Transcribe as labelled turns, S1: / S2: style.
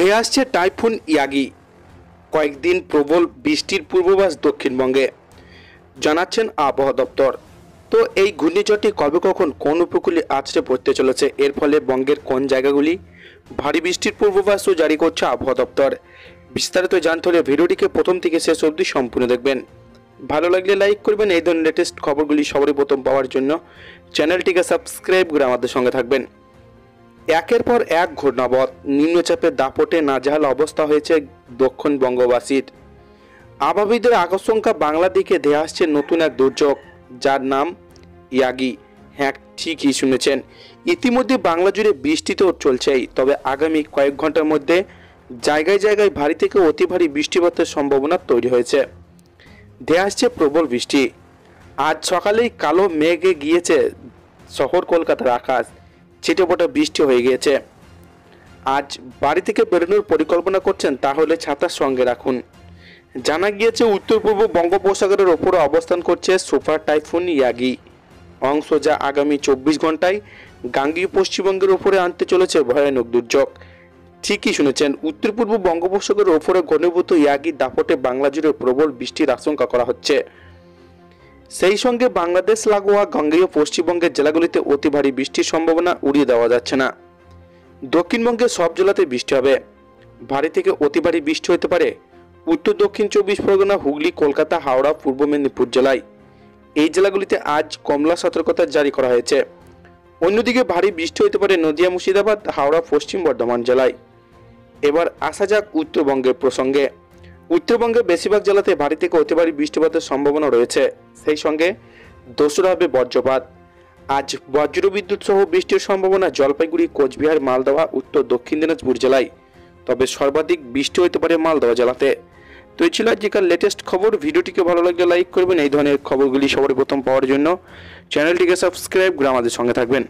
S1: ধেয়ে আসছে typhoon Yagi. কয়েকদিন প্রবল বৃষ্টির পূর্বাভাস দক্ষিণবঙ্গে জানাচ্ছেন আবহাওয়া দপ্তর। তো এই ঘূর্ণিঝড়টি কবে কখন কোন উপকূলে আছড়ে পড়তে চলেছে, এর ফলে বঙ্গের কোন জায়গাগুলি ভারী বৃষ্টির পূর্বাভাসও জারি করছে আবহাওয়া দপ্তর। বিস্তারিত জানতে হলে ভিডিওটিকে প্রথম থেকে শেষ অবধি সম্পূর্ণ দেখবেন। ভালো লাগলে লাইক করবেন। এই ধরনের লেটেস্ট খবরগুলি সবারই প্রথম পাওয়ার জন্য চ্যানেলটিকে সাবস্ক্রাইব করে আমাদের সঙ্গে থাকবেন। একের পর এক ঘূর্ণাবর্ত নিম্নচাপের দাপটে নাজেহাল অবস্থা হয়েছে দক্ষিণবঙ্গবাসীর। আবহাওয়িদের আশঙ্কা বাংলা দিকে ধেয়ে আসছে নতুন এক দুর্যোগ, যার নাম ইয়াগি। হ্যাঁ, ঠিকই শুনেছেন, ইতিমধ্যে বাংলা জুড়ে বৃষ্টি তো চলছেই, তবে আগামী কয়েক ঘন্টার মধ্যে জায়গায় জায়গায় ভারী থেকে অতি ভারী বৃষ্টিপাতের সম্ভাবনা তৈরি হয়েছে। ধেয়ে আসছে প্রবল বৃষ্টি। আজ সকালেই কালো মেঘে গিয়েছে শহর কলকাতার আকাশ, ছিটেফোঁটা বৃষ্টি হয়ে গিয়েছে। আজ বাড়ি থেকে বেরোনোর পরিকল্পনা করছেন তাহলে ছাতার সঙ্গে রাখুন। জানা গিয়েছে উত্তর পূর্ব বঙ্গোপসাগরের ওপরে অবস্থান করছে সুপার টাইফুন ইয়াগি অংশ, যা আগামী 24 ঘন্টায় গাঙ্গেয় পশ্চিমবঙ্গের ওপরে আনতে চলেছে ভয়ানক দুর্যোগ। ঠিকই শুনেছেন, উত্তর পূর্ব বঙ্গোপসাগরের ওপরে ঘনীভূত ইয়াগি দাপটে বাংলা জুড়ে প্রবল বৃষ্টির আশঙ্কা করা হচ্ছে। সেই সঙ্গে বাংলাদেশ লাগোয়া গাঙ্গেয় পশ্চিমবঙ্গের জেলাগুলিতে অতি ভারী বৃষ্টির সম্ভাবনা উড়িয়ে দেওয়া যাচ্ছে না। দক্ষিণবঙ্গের সব জেলাতে বৃষ্টি হবে। ভারী থেকে অতি ভারী বৃষ্টি হতে পারে উত্তর দক্ষিণ 24 পরগনা, হুগলি, কলকাতা, হাওড়া, পূর্ব মেদিনীপুর জেলায়। এই জেলাগুলিতে আজ কমলা সতর্কতা জারি করা হয়েছে। অন্যদিকে ভারী বৃষ্টি হতে পারে নদিয়া, মুর্শিদাবাদ, হাওড়া, পশ্চিম বর্ধমান জেলায়। এবার আসা যাক উত্তরবঙ্গের প্রসঙ্গে। উত্তরবঙ্গের বেশিরভাগ জেলাতে ভারী থেকে অতি ভারী বৃষ্টিপাতের সম্ভাবনা রয়েছে। সেই সঙ্গে দোসরা হবে বজ্রপাত। আজ বজ্রবিদ্যুৎ সহ বৃষ্টির সম্ভাবনা জলপাইগুড়ি, কোচবিহার, মালদহ, উত্তর দক্ষিণ দিনাজপুর জেলায়, তবে সর্বাধিক বৃষ্টি হতে পারে মালদহ জেলাতে। তো এই ছিল আজকের লেটেস্ট খবর। ভিডিওটিকে ভালো লাগলে লাইক করবেন। এই ধরনের খবরগুলি সবার প্রথম পাওয়ার জন্য চ্যানেলটিকে সাবস্ক্রাইব করে আমাদের সঙ্গে থাকবেন।